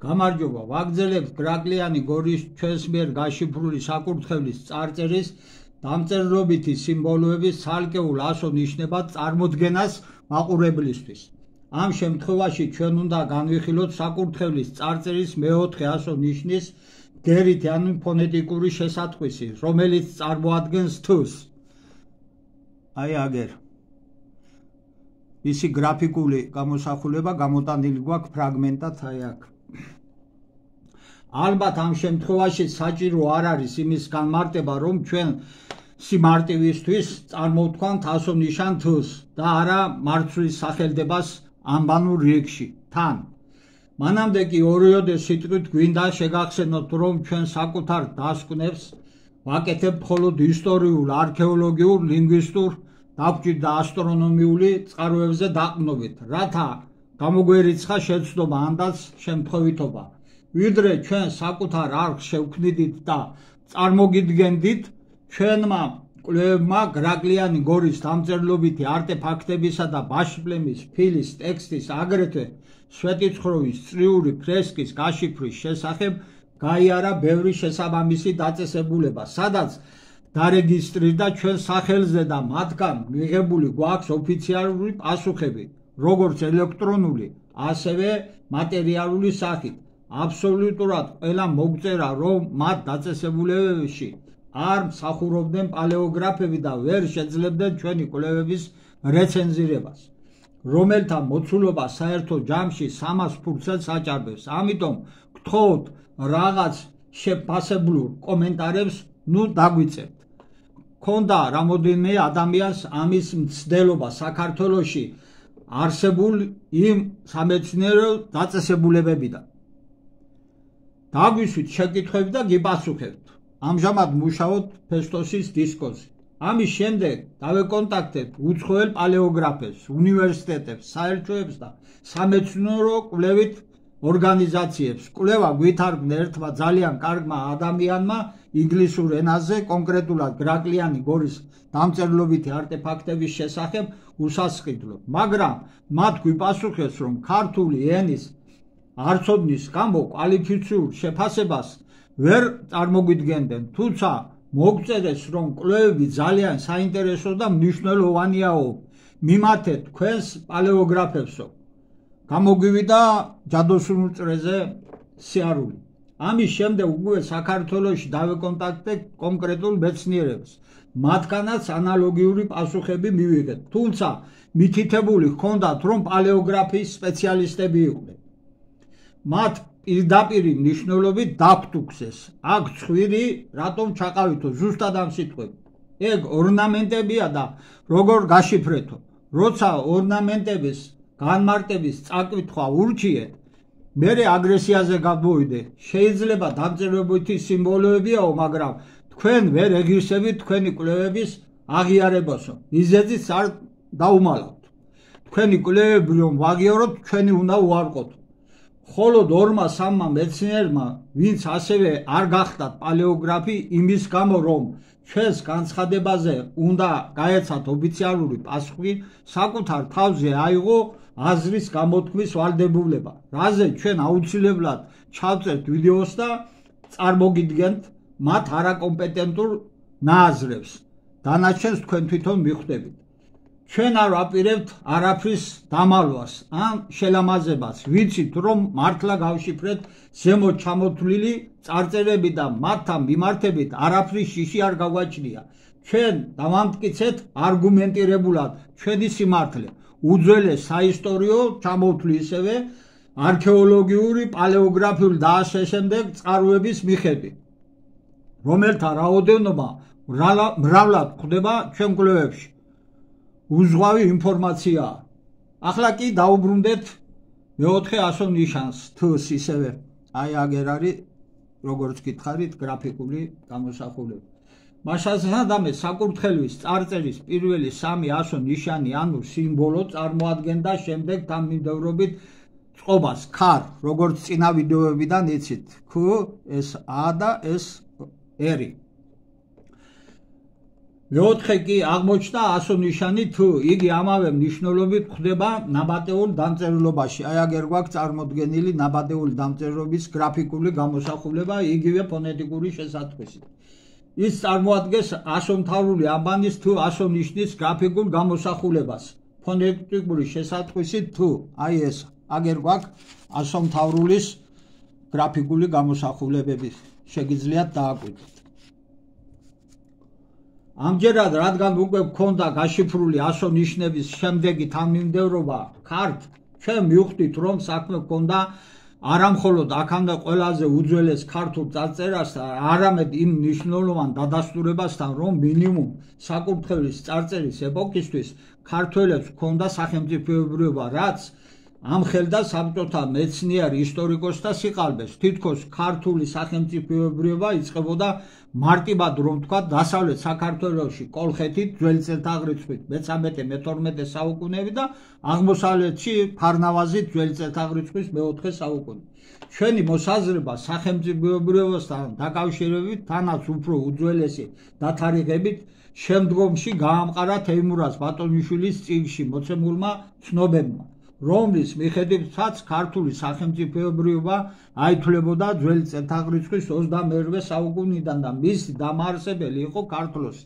გამარჯობა, ვაგრძელებთ გრაკლიანი გორის ჩვენს მიერ გაშიფრული საკურთხევლის წარწერის დამწერლობითი სიმბოლოების ცალკეულ ასო ნიშნებად წარმოდგენას მაყურებლისთვის. Ამ შემთხვევაში ჩვენ უნდა განვიხილოთ საკურთხევლის წარწერის მეოთხე ასო ნიშნის გერითი ანუ ფონეტიკური შესატყვისი, რომელიც წარმოადგენს თს. აი აგერ. ისი გრაფიკული გამოსახულება გამოტანილი გვაქვს ფრაგმენტად აი აქ. ალბათ ამ შემთხვევაში საჭირო არ არის იმის განმარტება, რომ ჩვენ სიმარტივისთვის წარმოვთქვამთ ასო ნიშან თს და არა მარცვლის სახელდებას ამბანურ რიგში. თან მანამდე კი ორიოდე სიტყვით გვინდა შეგახსენოთ, რომ ჩვენ საკუთარ დასკვნებს ვაკეთებთ მხოლოდ ისტორიულ, არქეოლოგიურ, ლინგვისტურ, დაბჭირ და ასტრონომიული წყაროებზე დაყრდნობით, რათა გამოგვერიცხა შეცდომა ანდაც შემთხვევითობა. ვიდრე ჩვენ საკუთარ არხს შევქმნიდით და წარმოგიდგენდით, ჩვენმა კვლევებმა გრაკლიანი გორის დამწერლობითი არტეფაქტებისა და ბაშპლემის ფილის ტექსტის აგრეთვე სვეტიცხოვლის წრიული ფრესკის გაშიფვრის შესახებ გაიარა ბევრი შესაბამისი დაწესებულება, სადაც დარეგისტრირდა ჩვენ სახელზე და მათგან მიღებული გვაქვს ოფიციალური პასუხები, როგორც ელექტრონული, ასევე მატერიალური სახით. აბსოლუტურად ყველა მოგწერა, რომ მათ დაწესებულებებში არ მსახურობდნენ პალეოგრაფები და ვერ შეძლებდნენ ჩვენი კვლევების რეცენზირებას, რომელთა მოცულობა საერთო ჯამში 300 ფურცელს აჭარბებს. ამიტომ გთხოვთ რაღაც შეფასებულ კომენტარებს დაგვიწერთ. ქონდა რამოდენიმე ადამიანს ამის მცდელობა საქართველოში არსებულ იმ სამეცნიერო დაწესებულებებიდან. დაგვისვით შეკითხვები და გიპასუხებთ. ამჟამად მუშაობთ ფესტოსის დისკოზე. ამის შემდეგ დავეკონტაქტებთ უცხოელ პალეოგრაფებს, უნივერსიტეტებს, საელჩოებს და სამეცნიერო კვლევით ორგანიზაციებს. კვლევა გვითარგმნა ერთმა ძალიან კარგმა ადამიანმა ინგლისურ ენაზე, კონკრეტულად გრაკლიანი გორის დამწერლობითი არტეფაქტების შესახებ უსასყიდლოდ, მაგრამ მათ გვიპასუხეს, რომ ქართული ენის არცოდნის გამო კვალიფიციურ შეფასებას ვერ წარმოგვიდგენდნენ, თუმცა მოგწერეს, რომ კვლევები ძალიან საინტერესო და მნიშვნელოვანიაო. მიმართეთ თქვენს პალეოგრაფებსო. გამოგვივიდა ჯადოსნურ წრეზე სიარული. ამის შემდეგ უკვე საქართველოში დავეკონტაქტეთ კონკრეტულ მეცნიერებს. მათგანაც ანალოგიური პასუხები მივიღეთ, თუმცა მითითებული ჰქონდათ, რომ პალეოგრაფიის სპეციალისტები იყვნენ. მათ პირდაპირი მნიშვნელობით დაგვთუქეს. აქ ცხვირი რატომ ჩაყავითო, ზუსტად ამ სიტყვები. ეგ ორნამენტებია და როგორ გაშიფრეთო. როცა ორნამენტების განმარტების წაკითხვა ურჩიეთ, მერე აგრესიაზე გადმოვიდე. შეიძლება დამწერლობითი სიმბოლოებიაო, მაგრამ თქვენ ვერ ეგრისებით თქვენი კვლევების აღიარებასო. მიზეზიც არ დაუმალავთ. თქვენი კვლევები რომ ვაღიაროთ, ჩვენი უნდა უარყოთ. მხოლოდ 2-3 მეცნიერმა, ვინც ასევე არ გახდათ პალეოგრაფი, იმის გამო, რომ ჩვენს განცხადებაზე უნდა გაეცათ ოფიციალური პასუხი, საკუთარ თავზე აიღო აზრის გამოთქმის ვალდებულება, რაზე ჩვენ აუცილებლად ჩავწერთ ვიდეოს და წარმოგიდგენთ მათ არაკომპეტენტურ ნააზრებს. დანარჩენს თქვენ თვითონ მიხვდებით. ჩვენ არ ვაპირებთ არაფრის დამალვას ან შელამაზებას. ვიცით, რომ მართლა გავშიფრეთ ზემოთ ჩამოთვლილი წარწერები და მათთან მიმართებით არაფრის შიში არ გავაჩნია. ჩვენ დავამტკიცეთ არგუმენტირებულად ჩვენი სიმართლე. უძველეს საისტორიო ჩამოთვლი ისევე არქეოლოგიური, პალეოგრაფიული და ასე შემდეგ წყაროების მიხედვით, რომელთა რაოდენობა მრავლად გვხვდება ჩვენ კვლევებში. უზღვავი ინფორმაციაა. ახლა კი დაუბრუნდეთ მეოთხე ასო ნიშანს თს ისევე. აი აგერ არის, როგორც გითხარით, გრაფიკული გამოსახულება. მასაზრდამე საკურთხევლის წარწერის პირველი 3 ასო ნიშანი ანუ სიმბოლო წარმოადგენდა შემდეგ თანმიმდევრობით წყობას ქარ, როგორც წინა ვიდეოებიდან იცით, ქ, ეს ა და ეს ერი. მეოთხე კი აღმოჩნდა ასო-ნიშანი თუ იგი ამავე მნიშვნელობით ხდება ნაბატეულ დამწერლობაში. აი აგერ გვაქვს წარმოდგენილი ნაბატეული დამწერლობის გრაფიკული გამოსახულება იგივე ფონეტიკური შესატყვისით. ის წარმოადგენს ასომთავრული აბანის თუ ასო-ნიშნის გრაფიკულ გამოსახულებას. ფონეტიკური შესატყვისით თუ აი ეს აგერ გვაქვს ასომთავრულის გრაფიკული გამოსახულებები შეგიძლიათ დააკვირდეთ. ამჯერად რადგან უკვე გქონდა გაშიფრული ასო-ნიშნების შემდეგი თანმიმდევრობა ქართ, ჩვენ მივხვდით რომ საქმე გქონდა არა მხოლოდ აქამდე ყველაზე უძველეს ქართულ წარწერასთან, არამედ იმ მნიშვნელოვან დადასტურებასთან, რომ მინიმუმ საკურთხევლის წარწერის ეპოქისთვის ქართველებს ჰქონდა სახელმწიფოებრიობა, რაც ამხელდა საბჭოთა მეცნიერ ისტორიკოსთა სიყალბეს. თითქოს ქართული სახელმწიფოებრიობა იწყებოდა მარტივად რომ თქვა დასავლეთ საქართველოში კოლხეთით ძველი წელთაღრიცხვით მე-13-მე-12 საუკუნეები და აღმოსავლეთში ფარნავაზით ძველი წელთაღრიცხვის მე-4 საუკუნე. ჩვენი მოსაზრება სახელმწიფოებრიობასთან დაკავშირებით თანაც უფრო უძველესი დათარიღებით შემდგომში გაამყარა თეიმურაზ ბატონიშვილის წიგნში მოცემულმა ცნობებმა, რომლის მიხედვითაც ქართული სახელმწიფოებრიობა აითვლებოდა ძველი წელთაღრიცხვის 22 საუკუნიდან და მისი დამაარსებელი იყო ქართლოსი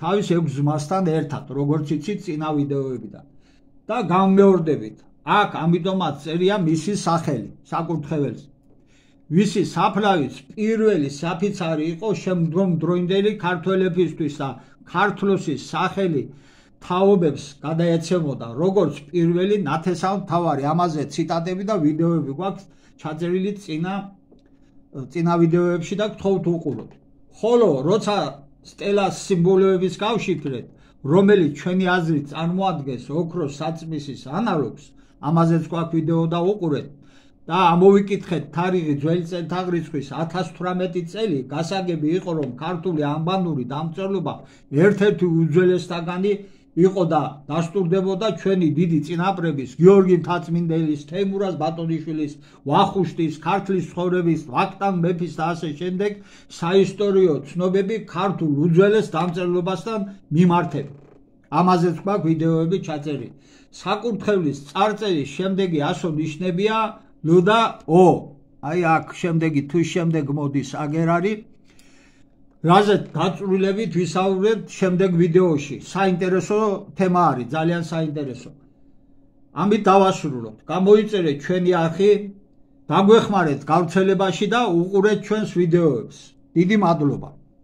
თავის 6 ძმასთან ერთად, როგორც იცით წინა ვიდეოებიდან. და გამმეორდებით, აქ ამიტომაც წერია მისი სახელი საკურთხეველს, ვისი საფლავის პირველი საფიცარი იყო შემდგომდროინდელი ქართველებისთვის და ქართლოსის სახელი თაობებს გადაეცემოდა როგორც პირველი ნათესავმთავარი. ამაზე ციტატები და ვიდეოები გვაქვს ჩაწერილი წინა ვიდეოებში და გთხოვთ უყუროთ. ხოლო როცა სტელას სიმბოლოების გავშიფრეთ, რომელიც ჩვენი აზრით წარმოადგენს ოქროს საწმისის ანალოგს, ამაზეც გვაქვს ვიდეო და უყურეთ და ამოვიკითხეთ თარიღი ძველი წელთაღრიცხვის 1018 წელი, გასაგები იყო რომ ქართული ანბანური დამწერლობა ერთ-ერთი უძველესთაგანი იყო და დასტურდებოდა ჩვენი დიდი წინაპრების გიორგი მთაწმინდელის, თეიმურაზ ბატონიშვილის, ვახუშტის, ქართლის ცხოვრების, ვახტანგ მეფის და ასე შემდეგ საისტორიო ცნობები ქართულ უძველეს დამწერლობასთან მიმართებით. ამაზეც გვაქვს ვიდეოები ჩაწერილი. საკურთხევლის წარწერის შემდეგი ასო-ნიშნებია ლ და ო. აი აქ შემდეგი თვის შემდეგ მოდის აგერ არის. რაზეც დაწვრილებით ვისაუბრებთ შემდეგ ვიდეოში. საინტერესო თემა არის, ძალიან საინტერესო. ამით დავასრულოთ. გამოიწერეთ ჩვენი არხი, დაგვეხმარეთ გავრცელებაში და უყურეთ ჩვენს ვიდეოებს. დიდი მადლობა.